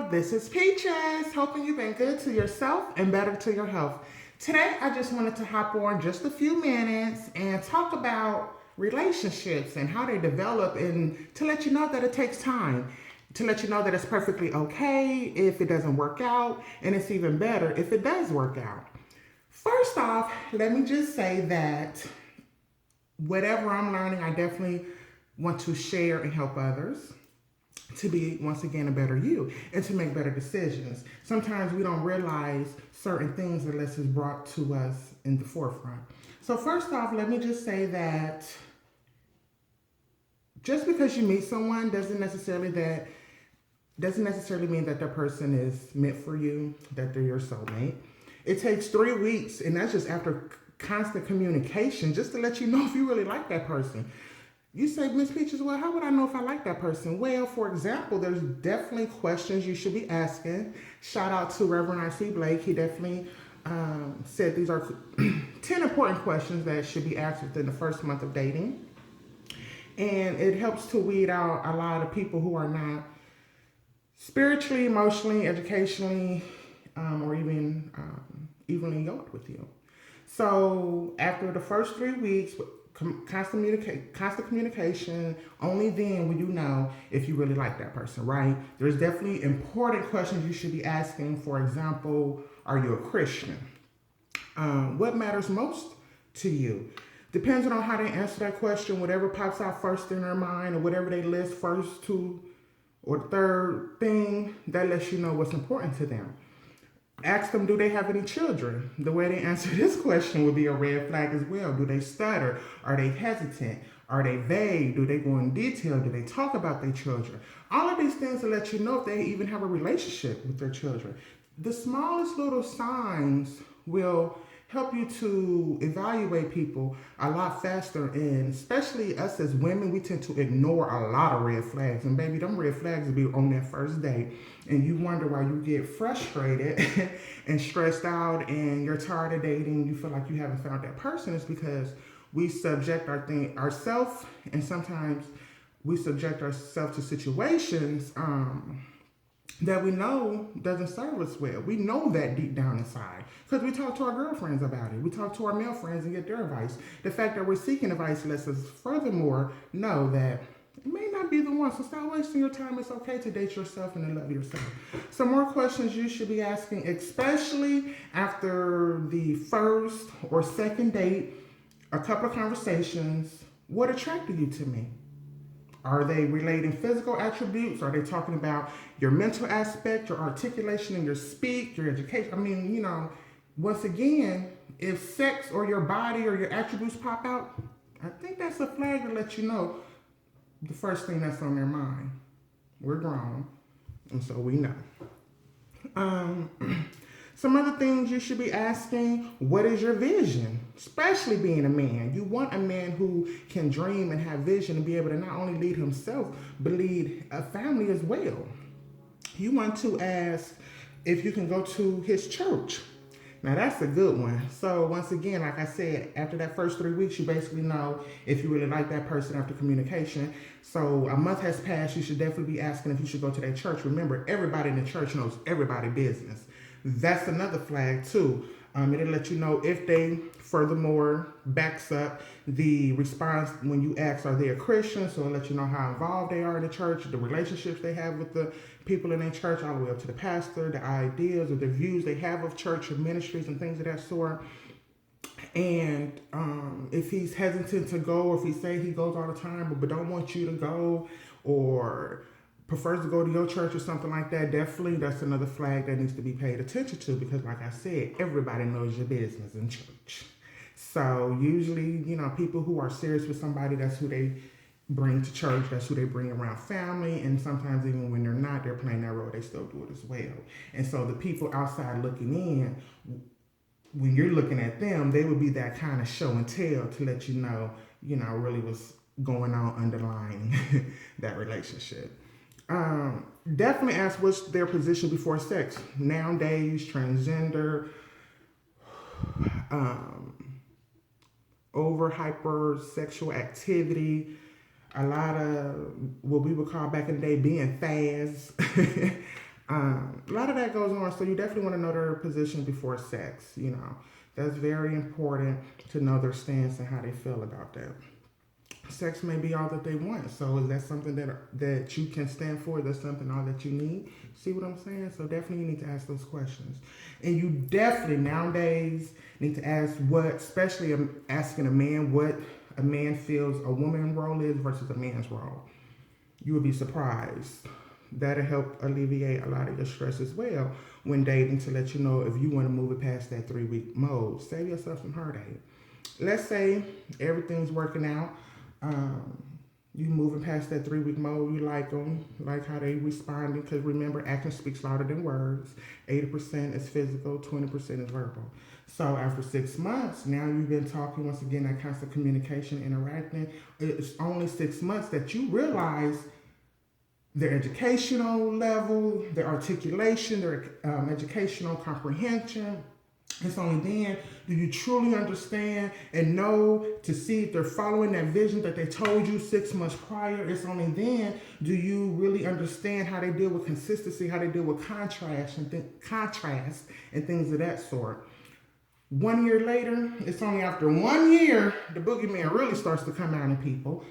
This is Peaches, hoping you've been good to yourself and better to your health. Today, I just wanted to hop on just a few minutes and talk about relationships and how they develop, and to let you know that it takes time, to let you know that it's perfectly okay if it doesn't work out, and it's even better if it does work out. First off, let me just say that whatever I'm learning, I definitely want to share and help others to be, once again, a better you and to make better decisions. Sometimes we don't realize certain things unless it's brought to us in the forefront. So first off, let me just say that just because you meet someone doesn't necessarily mean that person is meant for you, that they're your soulmate. It takes 3 weeks, and that's just after constant communication, just to let you know if you really like that person. You say, Miss Peaches, well, how would I know if I like that person? Well, for example, there's definitely questions you should be asking. Shout out to Reverend R.C. Blake. He definitely said these are 10 important questions that should be asked within the first month of dating. And it helps to weed out a lot of people who are not spiritually, emotionally, educationally, or even evenly yoked with you. So after the first 3 weeks, constant communication, only then will you know if you really like that person, right? There's definitely important questions you should be asking. For example, are you a Christian? What matters most to you? Depends on how they answer that question, whatever pops out first in their mind, or whatever they list first to or third thing, that lets you know what's important to them. Ask them, do they have any children? The way they answer this question would be a red flag as well. Do they stutter? Are they hesitant? Are they vague? Do they go in detail? Do they talk about their children? All of these things will let you know if they even have a relationship with their children. The smallest little signs will help you to evaluate people a lot faster, and especially us as women, we tend to ignore a lot of red flags, and baby, them red flags will be on that first date, and you wonder why you get frustrated and stressed out, and you're tired of dating, you feel like you haven't found that person. It's because we subject ourselves, and sometimes we subject ourselves to situations that we know doesn't serve us well. We know that deep down inside because we talk to our girlfriends about it. We talk to our male friends and get their advice. The fact that we're seeking advice lets us furthermore know that it may not be the one. So stop wasting your time. It's okay to date yourself and to love yourself. Some more questions you should be asking, especially after the first or second date, a couple of conversations. What attracted you to me? Are they relating physical attributes? Are they talking about your mental aspect, your articulation, and your speak, your education? I mean, once again, if sex or your body or your attributes pop out, I think that's a flag to let you know the first thing that's on their mind. We're grown, and so we know. Some other things you should be asking, what is your vision? Especially being a man. You want a man who can dream and have vision and be able to not only lead himself, but lead a family as well. You want to ask if you can go to his church. Now that's a good one. So once again, like I said, after that first 3 weeks, you basically know if you really like that person after communication. So a month has passed, you should definitely be asking if you should go to their church. Remember, everybody in the church knows everybody's business. That's another flag too. It'll let you know if they furthermore backs up the response when you ask, are they a Christian? So it'll let you know how involved they are in the church, the relationships they have with the people in their church, all the way up to the pastor, the ideas or the views they have of church and ministries and things of that sort. And if he's hesitant to go, or if he say he goes all the time but don't want you to go, or prefers to go to your church or something like that, definitely that's another flag that needs to be paid attention to, because like I said, everybody knows your business in church. So usually, people who are serious with somebody, that's who they bring to church, that's who they bring around family, and sometimes even when they're not, they're playing that role, they still do it as well. And so the people outside looking in, when you're looking at them, they would be that kind of show and tell to let you know, really what's going on underlying that relationship. Definitely ask what's their position before sex. Nowadays, transgender, over hypersexual activity, a lot of what we would call back in the day being fast. A lot of that goes on, so you definitely want to know their position before sex. That's very important to know their stance and how they feel about that. Sex may be all that they want. So is that something that you can stand for? Is that something all that you need? See what I'm saying? So definitely you need to ask those questions. And you definitely nowadays need to ask especially asking a man what a man feels a woman's role is versus a man's role. You would be surprised. That'll help alleviate a lot of your stress as well when dating, to let you know if you want to move it past that 3-week mode. Save yourself some heartache. Let's say everything's working out. You moving past that 3-week mode. You like them, like how they responding. Because remember, action speaks louder than words. 80% is physical, 20% is verbal. So after 6 months, now you've been talking, once again, that constant communication, interacting. It's only 6 months that you realize their educational level, their articulation, their educational comprehension. It's only then do you truly understand and know to see if they're following that vision that they told you 6 months prior. It's only then do you really understand how they deal with consistency, how they deal with contrast and things of that sort. 1 year later, it's only after 1 year the boogeyman really starts to come out in people.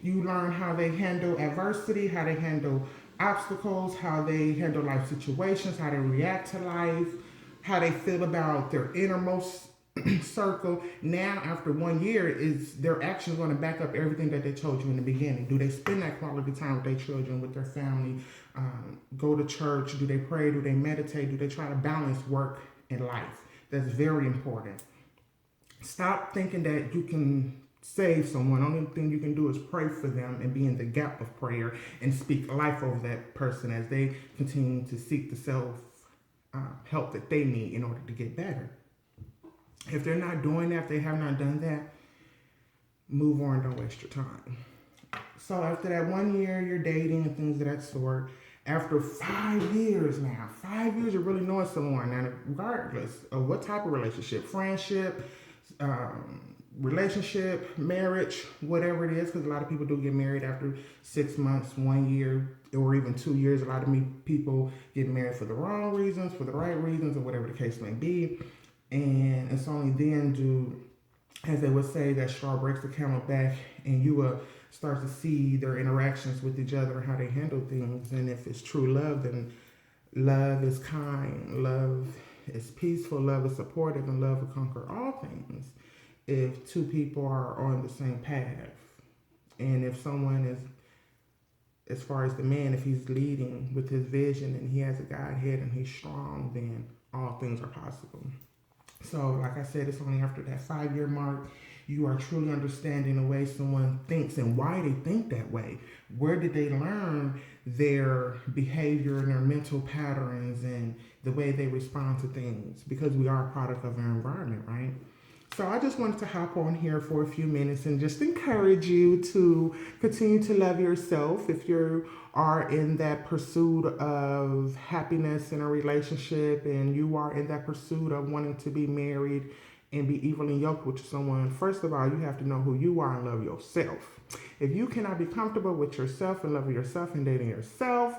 You learn how they handle adversity, how they handle obstacles, how they handle life situations, how they react to life, how they feel about their innermost circle. Now, after 1 year, is their actions going to back up everything that they told you in the beginning? Do they spend that quality time with their children, with their family, go to church? Do they pray? Do they meditate? Do they try to balance work and life? That's very important. Stop thinking that you can save someone. Only thing you can do is pray for them and be in the gap of prayer and speak life over that person as they continue to seek the self help that they need in order to get better. If they're not doing that, if they have not done that, move on, don't waste your time. So after that 1 year, you're dating and things of that sort. After 5 years now, 5 years of really knowing someone, now regardless of what type of relationship, friendship, relationship, marriage, whatever it is, because a lot of people do get married after 6 months, 1 year, or even 2 years. A lot of people get married for the wrong reasons, for the right reasons, or whatever the case may be. And it's only then as they would say, that straw breaks the camel back, and you will start to see their interactions with each other and how they handle things. And if it's true love, then love is kind, love is peaceful, love is supportive, and love will conquer all things. If two people are on the same path, and if someone is, as far as the man, if he's leading with his vision and he has a Godhead and he's strong, then all things are possible. So, like I said, it's only after that 5 year mark you are truly understanding the way someone thinks and why they think that way. Where did they learn their behavior and their mental patterns and the way they respond to things? Because we are a product of our environment, right? So I just wanted to hop on here for a few minutes and just encourage you to continue to love yourself. If you are in that pursuit of happiness in a relationship and you are in that pursuit of wanting to be married and be evenly yoked with someone, first of all, you have to know who you are and love yourself. If you cannot be comfortable with yourself and loving yourself and dating yourself,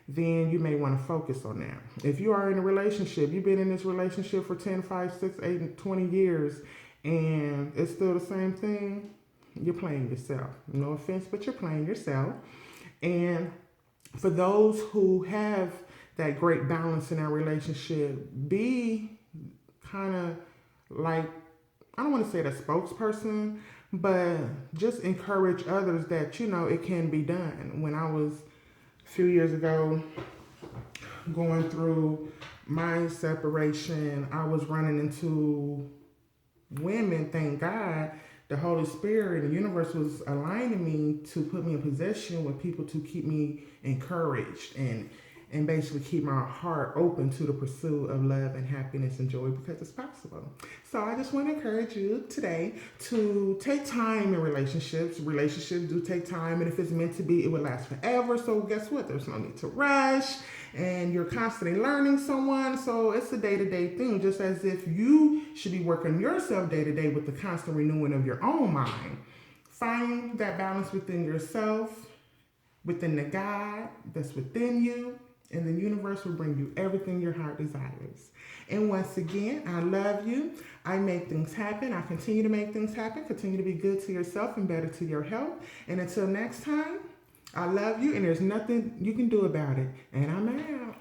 then you may want to focus on that. If you are in a relationship, you've been in this relationship for 10, 5, 6, 8, and 20 years, and it's still the same thing, you're playing yourself. No offense, but you're playing yourself. And for those who have that great balance in their relationship, be kind of like, I don't want to say the spokesperson, but just encourage others that, it can be done. When I was a few years ago going through my separation, I was running into women. Thank God the Holy Spirit, the universe was aligning me to put me in position with people to keep me encouraged and basically keep my heart open to the pursuit of love and happiness and joy, because it's possible. So I just want to encourage you today to take time in relationships. Relationships do take time, and if it's meant to be, it will last forever. So guess what? There's no need to rush, and you're constantly learning someone. So it's a day-to-day thing, just as if you should be working yourself day-to-day with the constant renewing of your own mind. Find that balance within yourself, within the God that's within you, and the universe will bring you everything your heart desires. And once again, I love you. I make things happen. I continue to make things happen. Continue to be good to yourself and better to your health. And until next time, I love you, and there's nothing you can do about it. And I'm out.